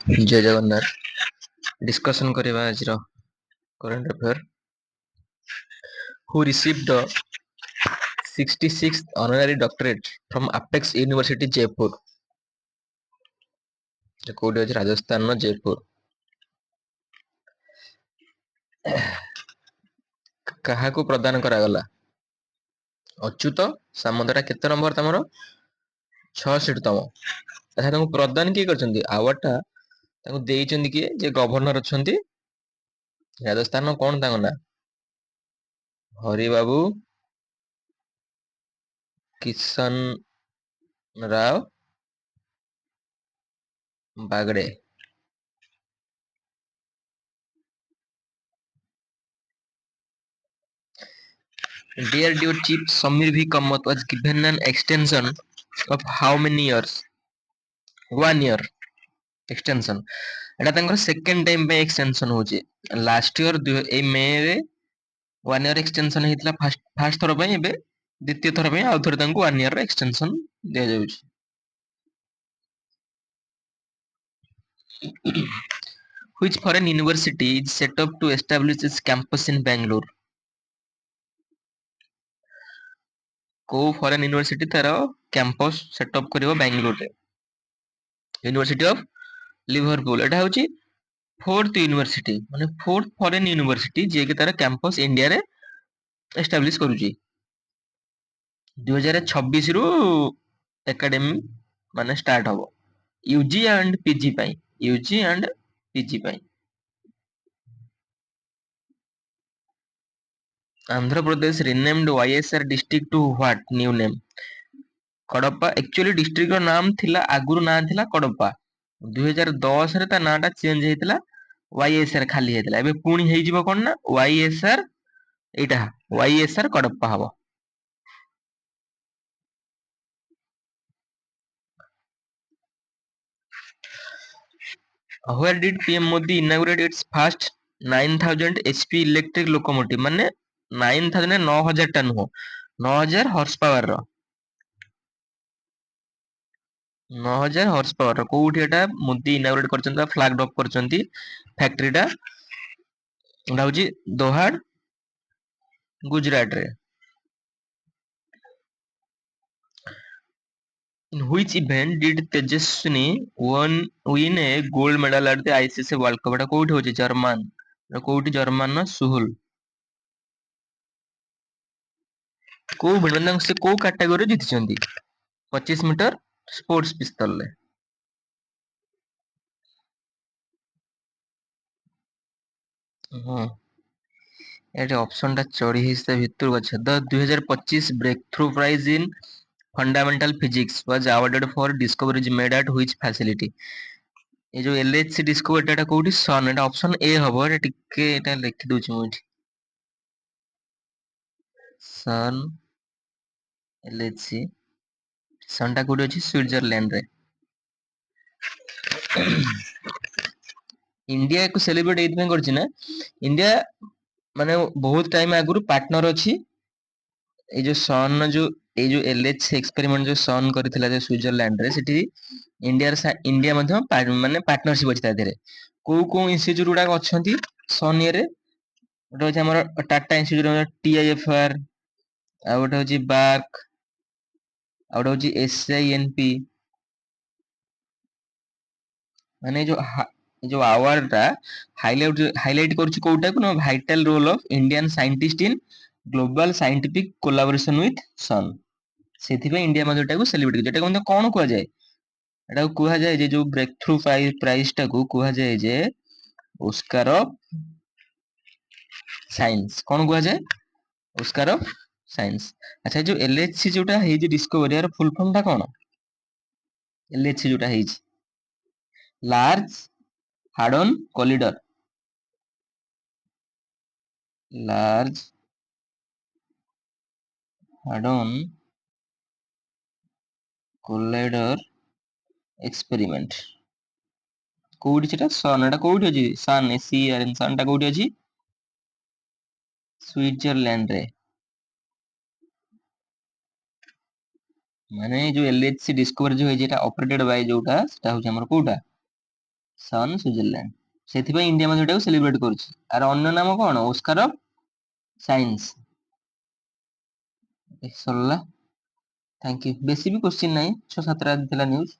जय जगन्नाथ डिस्कशन करिबा आजिर current affair who received the 66th honorary doctorate from Apex University Jaipur कोडी अछि राजस्थान न जयपुर काहाकू प्रदान करागला अच्युत सामंतरा केते नंबर तमरो 66 तम अच्छा तुमको प्रदान की करछन्ती अवार्ड टा ताको देइछन्ती कि जे गवर्नर अछन्ती राजस्थान न कोन तांको ना हरि बाबू Kishan Rao Bagde Dear Dude Chief Samir V. Kamath was given an extension of how many years? 1 year extension. एटा तांकर सेकंड टाइम पे एक्सटेंशन होची लास्ट ईयर ए मे रे 1 year एक्सटेंशन हेतला फर्स्ट थर पे एबे द्वितीय थर पे आउ थर तांको 1 year रे एक्सटेंशन दिया जाउची Which foreign university is set up to establish its campus in Bangalore? को फॉरेन यूनिवर्सिटी तार कैंपस सेटअप करिवो बेंगलुरु रे यूनिवर्सिटी ऑफ लिवरपूल एटा होची फोर्थ यूनिवर्सिटी माने फोर्थ फॉरेन यूनिवर्सिटी जे के तार कैंपस इंडिया रे एस्टैब्लिश करूची 2026 रु एकेडमी माने स्टार्ट हबो यूजी एंड पीजी पई यूजी एंड पीजी पई Andhra Pradesh renamed YSR district to what new name Kadapa actually district रो नाम थिला आगुरु नाम थिला कडप्पा 2010 रे ता नाटा चेंज हेतिला वाईएसआर खाली हेतिला एबे पुणी हेइ जिवो कोन ना वाईएसआर एटा वाईएसआर कडप्पा हबो Where did PM Modi inaugurate its first 9000 HP electric locomotive माने 9000 9000 टा नुहो 9000 हॉर्स पावर रो 9000 हॉर्स पावर रो कोउठी एटा मोदी इनागुरेट करचंता फ्लैग ड्रॉप करचंती फैक्ट्री टा एटा होची दोहाड़ गुजरात रे In which event did Tejaswini win a gold medal at the ICC World Cup? एटा कोउठी होची जर्मन एटा कोउठी जर्मन न सुहुल को भिडन से को कैटेगरी जीतिचंती 25 मीटर स्पोर्ट्स पिस्तल ले हां एटे ऑप्शन टा चोरी हिस्से भितर गछ the 2025 breakthrough prize in fundamental physics was awarded for discoveries made at which facility a जो LHC discover Etah कोउठी sun Etah option A हबो एटा टिके एटा लिखि दोछि मु सन एलएचसी सन टा कोउठी अछि स्विट्जरलैंड रे इंडिया को सेलिब्रेट एथमे करछि ना इंडिया माने बहुत टाइम आगुरु पार्टनर अछि ए जो सन जो ए जो एलएचसी एक्सपेरिमेंट जो सन करथिला जे स्विट्जरलैंड रे सेठी इंडिया मध्य माने पार्टनरशिप अछि तादेरे को इंस्टीट्यूट गुडा अछंती सन रे ओटा होछि हमर टाटा इंस्टीट्यूट टीआईएफआर आ ओटा होछि बार्क आ ओटा होछि एसआईएनपी माने जो अवार्ड टा हाइलाइट करछि कोउटा को vital role of Indian scientist in global scientific collaboration with सन सेथि पे इंडिया मधे को सेलिब्रेट जेटा कोन कोन कुआ जाय एटा को कुआ जाय जे जो ब्रेक थ्रू प्राइज टा को कुआ जाय जे ऑस्कर ऑफ साइंस कोन कुआ जाय ऑस्कर ऑफ साइंस अच्छा जो एलएचसी जोटा हे जे डिस्कवरी यार फुल फॉर्म टा कोन एलएचसी जोटा हे large harden कोलिडर large harden collider experiment कोउठी सेटा सन एटा कोउठी अछि सन सी आर एन सन टा कोउठी अछि स्विट्जरलैंड रे माने जो एलएचसी डिस्कवर जो है जेटा ऑपरेटेड बाय जोटा सेटा होछि हमर कोउटा ସନ୍ ସୁଇଜରଲ୍ୟାଣ୍ଡ। ସେଥିପାଇଁ ଇଣ୍ଡିଆ ମଧ୍ୟ ଏଟାକୁ ସେଲିବ୍ରେଟ କରୁଛି। ଆର ଅନ୍ୟ ନାମ କଣ? Oscar of science. ସରିଲା। Thank you. ବେଶୀ ବି କ୍ୱେଶ୍ଚିନ୍ ନାହିଁ, 6-7ଟା ଥିଲା ନ୍ୟୁଜ।